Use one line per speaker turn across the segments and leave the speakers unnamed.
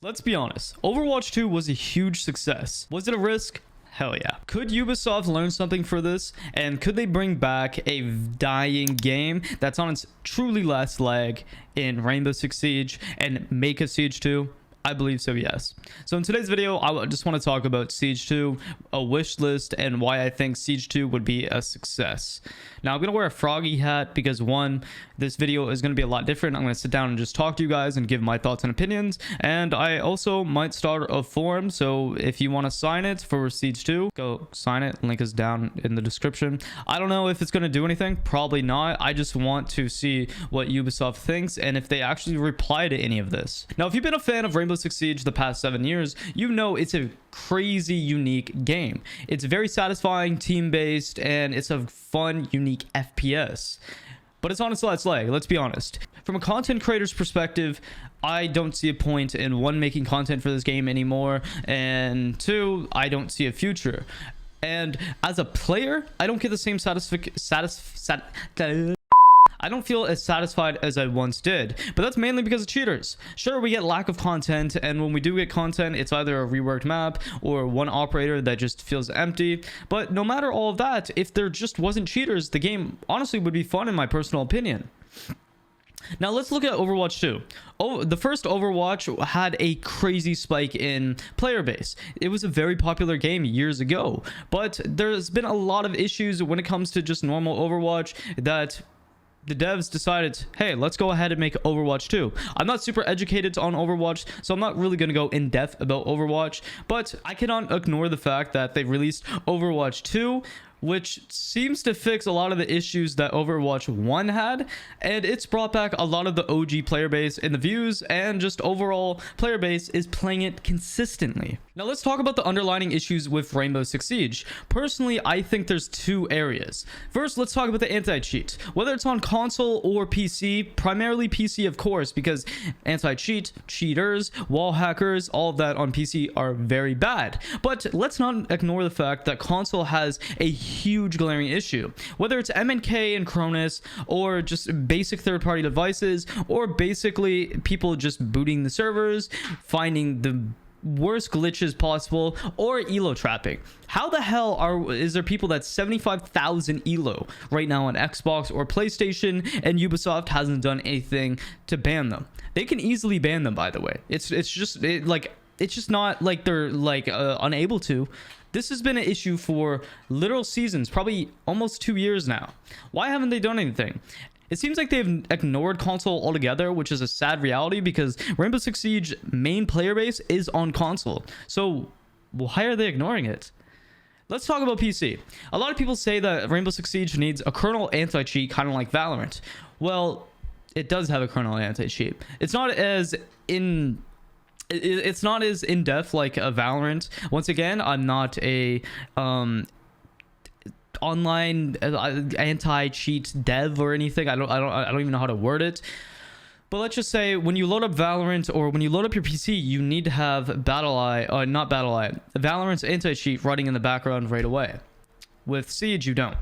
Let's be honest, Overwatch 2 was a huge success. Was it a risk? Hell yeah. Could Ubisoft learn something for this? And could they bring back a dying game that's on its truly last leg in Rainbow Six Siege and make a Siege 2? I believe so, yes. So in today's video, I just want to talk about Siege 2, a wish list, and why I think Siege 2 would be a success. Now, I'm going to wear a froggy hat because, one, this video is going to be a lot different. I'm going to sit down and just talk to you guys and give my thoughts and opinions. And I also might start a forum, so if you want to sign it for Siege 2, go sign it. Link is down in the description. I don't know if it's going to do anything. Probably not. I just want to see what Ubisoft thinks and if they actually reply to any of this. Now, if you've been a fan of Rainbow Six Siege the past 7 years, you know it's a crazy unique game. It's very satisfying, team-based, and it's a fun, unique FPS. But it's on its last leg, let's be honest. From a content creator's perspective, I don't see a point in, one, making content for this game anymore, and two, I don't see a future. And as a player, I don't get the same I don't feel as satisfied as I once did, but that's mainly because of cheaters. Sure, we get lack of content, and when we do get content, it's either a reworked map or one operator that just feels empty. But no matter all of that, if there just wasn't cheaters, the game honestly would be fun in my personal opinion. Now let's look at Overwatch 2. The first Overwatch had a crazy spike in player base. It was a very popular game years ago, but there's been a lot of issues when it comes to just normal Overwatch that the devs decided, hey, let's go ahead and make Overwatch 2. I'm not super educated on Overwatch, so I'm not really going to go in depth about Overwatch, but I cannot ignore the fact that they released Overwatch 2, which seems to fix a lot of the issues that Overwatch 1 had, and it's brought back a lot of the OG player base in the views, and just overall player base is playing it consistently. Now let's talk about the underlying issues with Rainbow Six Siege. Personally, I think there's two areas. First, let's talk about the anti-cheat. Whether it's on console or PC, primarily PC of course, because anti-cheat, cheaters, wall hackers, all of that on PC are very bad. But let's not ignore the fact that console has a huge glaring issue. Whether it's MNK and Cronus, or just basic third-party devices, or basically people just booting the servers, finding the worst glitches possible, or elo trapping. How the hell is there people that's 75,000 elo right now on Xbox or PlayStation, and Ubisoft hasn't done anything to ban them? They can easily ban them, by the way. It's just not like they're unable to. This has been an issue for literal seasons, probably almost 2 years now. Why haven't they done anything? It seems like they've ignored console altogether, which is a sad reality because Rainbow Six Siege main player base is on console. So why are they ignoring it? Let's talk about PC. A lot of people say that Rainbow Six Siege needs a kernel anti-cheat, kind of like Valorant. Well, it does have a kernel anti-cheat. It's not as in-depth like a Valorant. Once again, I'm not a online anti-cheat dev or anything. I don't even know how to word it. But let's just say when you load up Valorant or when you load up your PC, you need to have Valorant's anti-cheat running in the background right away. With Siege, you don't.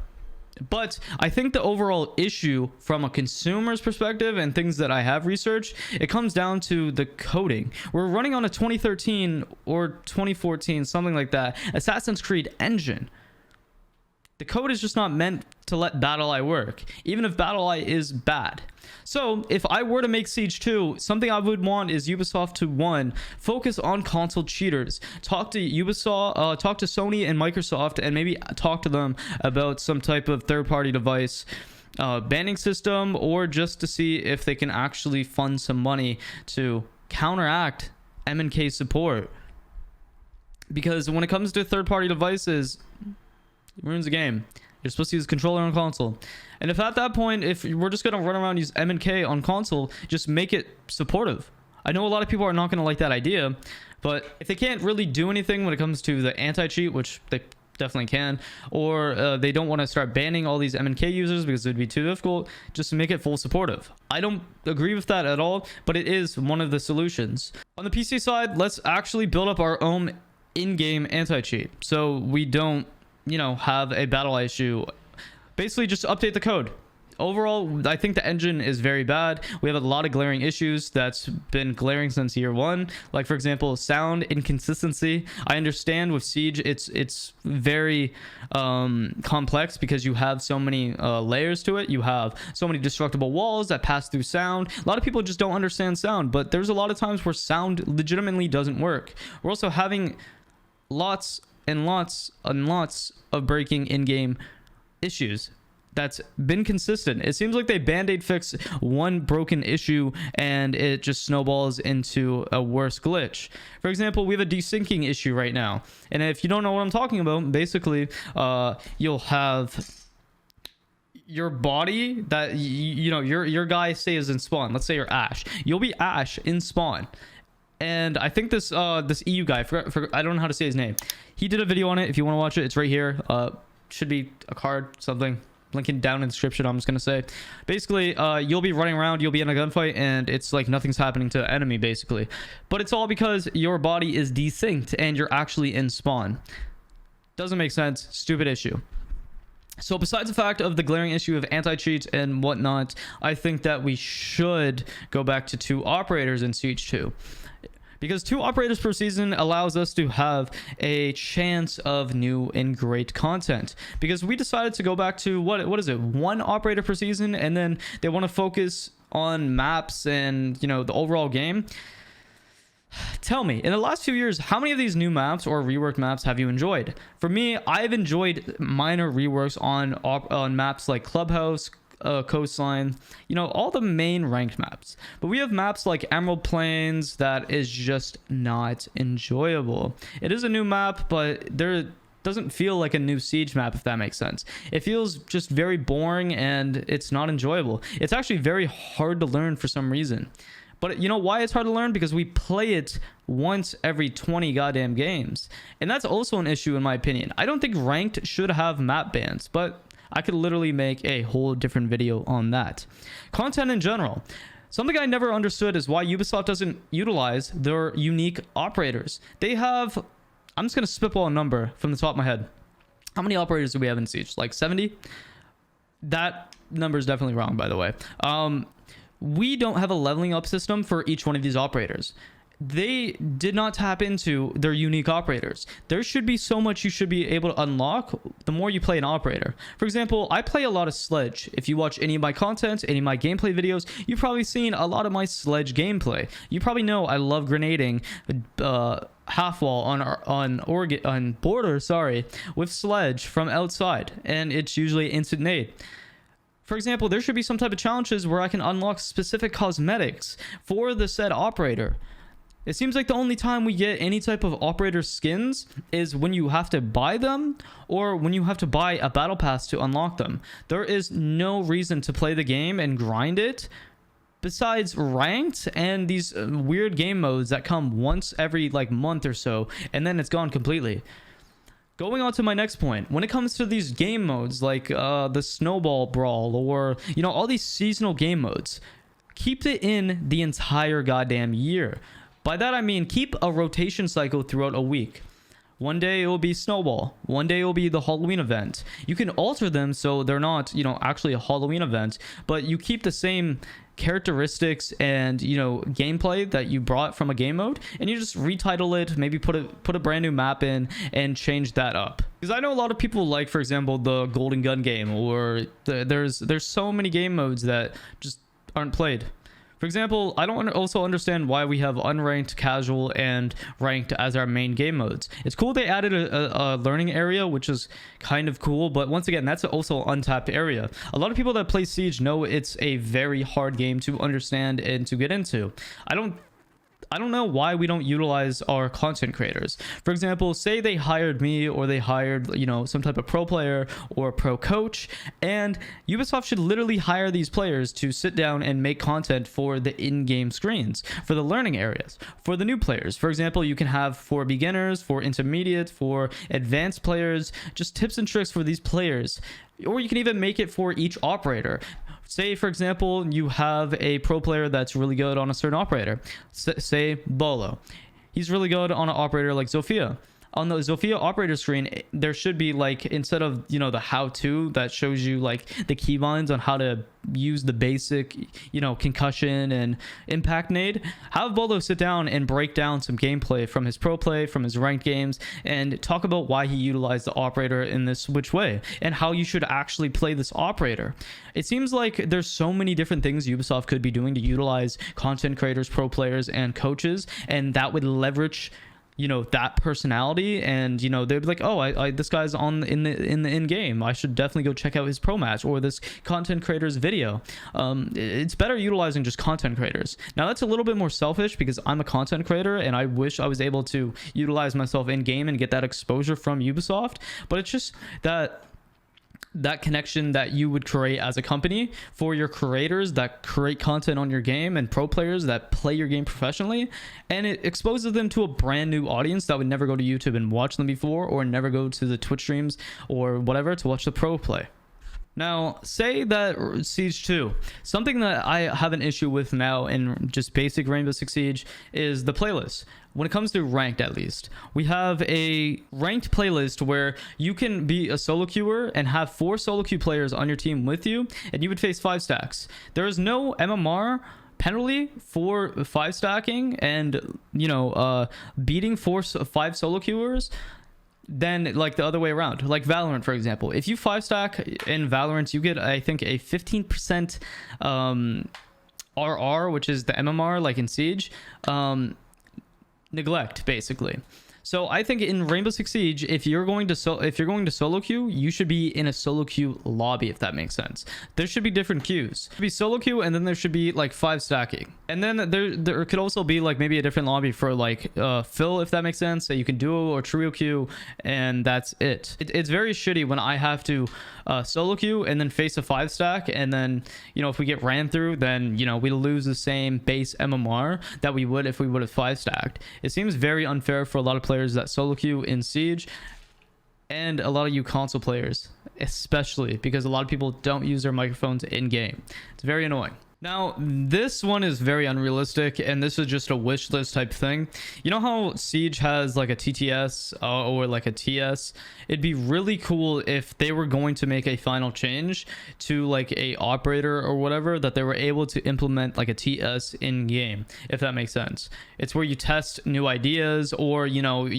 But I think the overall issue from a consumer's perspective and things that I have researched, it comes down to the coding. We're running on a 2013 or 2014, something like that, Assassin's Creed engine. The code is just not meant to let BattlEye work, even if BattlEye is bad. So if I were to make Siege 2, something I would want is Ubisoft to, one, focus on console cheaters. Talk to Ubisoft, talk to Sony and Microsoft, and maybe talk to them about some type of third-party device banning system, or just to see if they can actually fund some money to counteract MNK support. Because when it comes to third-party devices, it ruins the game. You're supposed to use a controller on console. And if at that point, if we're just going to run around and use MNK on console, just make it supportive. I know a lot of people are not going to like that idea, but if they can't really do anything when it comes to the anti-cheat, which they definitely can, or they don't want to start banning all these MNK users because it would be too difficult, just make it full supportive. I don't agree with that at all, but it is one of the solutions. On the PC side, let's actually build up our own in-game anti-cheat so we don't have a BattlEye issue. Basically just update the code. overall, I think the engine is very bad. We have a lot of glaring issues that's been glaring since year one. Like, for example, sound inconsistency. I understand with Siege, it's very complex because you have so many layers to it. You have so many destructible walls that pass through sound. A lot of people just don't understand sound, but there's a lot of times where sound legitimately doesn't work. We're also having lots and lots and lots of breaking in-game issues. That's been consistent. It seems like they band-aid fix one broken issue and it just snowballs into a worse glitch. For example, we have a desyncing issue right now, and if you don't know what I'm talking about, basically you'll have your body that you know your guy say is in spawn. Let's say you're Ash. You'll be Ash in spawn, and I think this this EU guy, I don't know how to say his name. He did a video on it. If you want to watch it, it's right here. Should be a card, something. Link it down in the description. I'm just gonna say, basically, you'll be running around, you'll be in a gunfight, and it's like nothing's happening to the enemy, basically. But it's all because your body is desynced and you're actually in spawn. Doesn't make sense. Stupid issue. So besides the fact of the glaring issue of anti-cheats and whatnot, I think that we should go back to 2 operators in Siege 2. Because 2 operators per season allows us to have a chance of new and great content. Because we decided to go back to, what is it, 1 operator per season, and then they want to focus on maps and, you know, the overall game. Tell me, in the last few years, how many of these new maps or reworked maps have you enjoyed? For me, I've enjoyed minor reworks on maps like Clubhouse, Coastline, you know, all the main ranked maps. But we have maps like Emerald Plains that is just not enjoyable. It is a new map, but there doesn't feel like a new Siege map, if that makes sense. It feels just very boring and it's not enjoyable. It's actually very hard to learn for some reason. But you know why it's hard to learn? Because we play it once every 20 goddamn games. And that's also an issue in my opinion. I don't think ranked should have map bans, but I could literally make a whole different video on that. Content in general. Something I never understood is why Ubisoft doesn't utilize their unique operators. They have, I'm just going to spitball a number from the top of my head. How many operators do we have in Siege? Like 70? That number is definitely wrong, by the way. We don't have a leveling up system for each one of these operators. They did not tap into their unique operators. There should be so much you should be able to unlock the more you play an operator. For example, I play a lot of Sledge. If you watch any of my content, any of my gameplay videos, you've probably seen a lot of my Sledge gameplay. You probably know I love grenading half wall on border, sorry, with Sledge from outside, and it's usually instant nade. For example, there should be some type of challenges where I can unlock specific cosmetics for the said operator. It seems like the only time we get any type of operator skins is when you have to buy them or when you have to buy a battle pass to unlock them. There is no reason to play the game and grind it besides ranked and these weird game modes that come once every like month or so, and then it's gone completely. Going on to my next point, when it comes to these game modes like the Snowball Brawl or, you know, all these seasonal game modes, keep it in the entire goddamn year. By that I mean keep a rotation cycle throughout a week. One day it will be Snowball. One day it will be the Halloween event. You can alter them so they're not, you know, actually a Halloween event, but you keep the same characteristics and, you know, gameplay that you brought from a game mode, and you just retitle it, maybe put a brand new map in and change that up. Because I know a lot of people like, for example, the Golden Gun game, or there's so many game modes that just aren't played. For example, I don't also understand why we have unranked, casual, and ranked as our main game modes. It's cool they added a learning area, which is kind of cool, but once again, that's also an untapped area. A lot of people that play Siege know it's a very hard game to understand and to get into. I don't know why we don't utilize our content creators. For example, say they hired me, or they hired, you know, some type of pro player or pro coach, and Ubisoft should literally hire these players to sit down and make content for the in-game screens, for the learning areas, for the new players. For example, you can have for beginners, for intermediate, for advanced players, just tips and tricks for these players. Or you can even make it for each operator. Say, for example, you have a pro player that's really good on a certain operator. Say Bolo. He's really good on an operator like Zofia. on the Zofia operator screen, there should be like, instead of, you know, the how-to that shows you like the keybinds on how to use the basic, you know, concussion and impact nade, have Bolo sit down and break down some gameplay from his pro play, from his ranked games, and talk about why he utilized the operator in this which way and how you should actually play this operator. It seems like there's so many different things Ubisoft could be doing to utilize content creators, pro players, and coaches, and that would leverage, you know, that personality, and, you know, they'd be like, oh, I this guy's on in the in game, I should definitely go check out his pro match or this content creator's video. It's better utilizing just content creators. Now that's a little bit more selfish because I'm a content creator and I wish I was able to utilize myself in game and get that exposure from Ubisoft, but it's just that connection that you would create as a company for your creators that create content on your game and pro players that play your game professionally, and it exposes them to a brand new audience that would never go to YouTube and watch them before, or never go to the Twitch streams or whatever to watch the pro play. Now, say that Siege 2, something that I have an issue with now in just basic Rainbow Six Siege is the playlist. When it comes to ranked, at least, we have a ranked playlist where you can be a solo queuer and have 4 solo queue players on your team with you, and you would face 5 stacks. There is no MMR penalty for 5 stacking and, you know, beating 5 solo queuers than like the other way around. Like Valorant, for example, if you 5 stack in Valorant, you get, I think, a 15% RR, which is the MMR, like in Siege, neglect, basically. So I think in Rainbow Six Siege, if you're going to solo queue, you should be in a solo queue lobby, if that makes sense. There should be different queues. There should be solo queue, and then there should be like 5 stacking, and then there could also be like maybe a different lobby for like fill, if that makes sense. So you can duo or trio queue, and that's it. It's very shitty when I have to solo queue and then face a 5 stack, and then, you know, if we get ran through, then, you know, we lose the same base MMR that we would if we would have 5 stacked. It seems very unfair for a lot of players that solo queue in Siege, and a lot of you console players especially, because a lot of people don't use their microphones in game. It's very annoying. Now, this one is very unrealistic, and this is just a wish list type thing. You know how Siege has like a TTS or like a TS? It'd be really cool if they were going to make a final change to like a operator or whatever, that they were able to implement like a TS in game, if that makes sense. It's where you test new ideas, or, you know,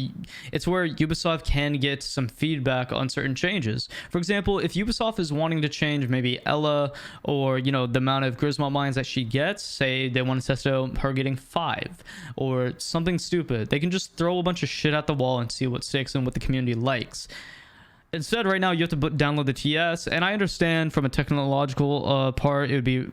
it's where Ubisoft can get some feedback on certain changes. For example, if Ubisoft is wanting to change maybe Ella, or, you know, the amount of Grisma mines that she gets, say they want to test out her getting 5 or something stupid, they can just throw a bunch of shit at the wall and see what sticks and what the community likes. Instead, right now you have to download the TS, and I understand from a technological part it would be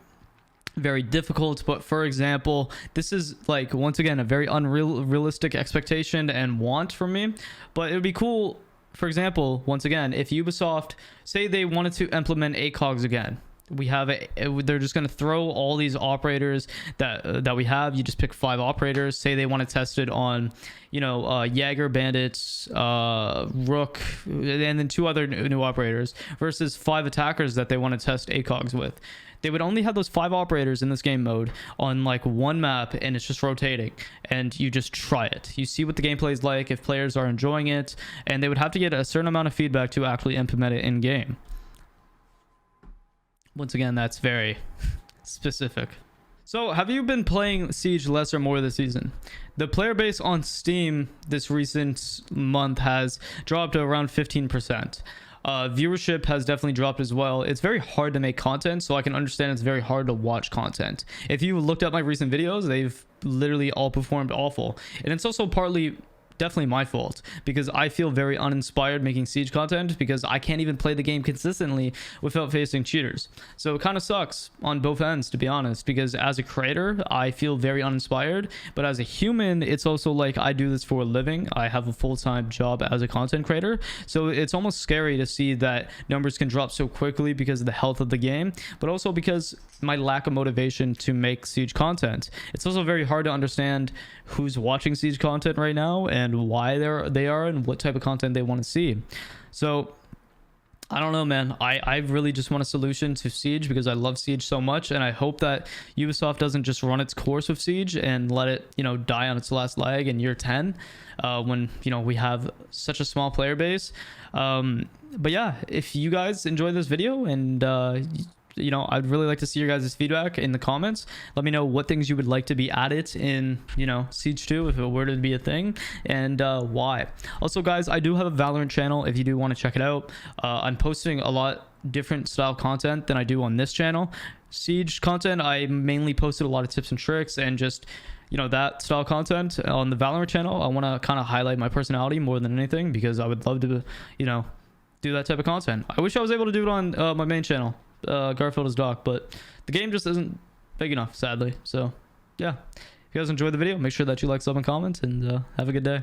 very difficult, but for example, this is like, once again, a very unrealistic expectation and want from me, but it would be cool. For example, once again, if Ubisoft, say they wanted to implement ACOGs again, they're just going to throw all these operators that we have. You just pick 5 operators. Say they want to test it on, you know, Jaeger, Bandits, Rook, and then 2 other new operators, versus 5 attackers that they want to test ACOGs with. They would only have those 5 operators in this game mode on like one map, and it's just rotating, and you just try it. You see what the gameplay is like, if players are enjoying it, and they would have to get a certain amount of feedback to actually implement it in game. Once again, that's very specific. So, have you been playing Siege less or more this season? The player base on Steam this recent month has dropped to around 15%. Viewership has definitely dropped as well. It's very hard to make content, so I can understand it's very hard to watch content. If you looked at my recent videos, they've literally all performed awful. And it's also partly definitely my fault, because I feel very uninspired making Siege content, because I can't even play the game consistently without facing cheaters. So it kind of sucks on both ends, to be honest, because as a creator I feel very uninspired, but as a human it's also like I do this for a living. I have a full-time job as a content creator, so it's almost scary to see that numbers can drop so quickly because of the health of the game, but also because my lack of motivation to make Siege content. It's also very hard to understand who's watching Siege content right now and why they are and what type of content they want to see. So I don't know, man. I really just want a solution to Siege because I love Siege so much, and I hope that Ubisoft doesn't just run its course with Siege and let it, die on its last leg in year 10, when we have such a small player base. But yeah, if you guys enjoy this video and I'd really like to see your guys' feedback in the comments. Let me know what things you would like to be added in, Siege 2 if it were to be a thing, and why. Also, guys, I do have a Valorant channel if you do want to check it out. I'm posting a lot different style content than I do on this channel. Siege content, I mainly posted a lot of tips and tricks and just that style content. On the Valorant channel, I want to kind of highlight my personality more than anything because I would love to do that type of content. I wish I was able to do it on my main channel, Garfieldisdoc, but the game just isn't big enough, sadly. So yeah, if you guys enjoyed the video, make sure that you like, sub, and comment, and have a good day.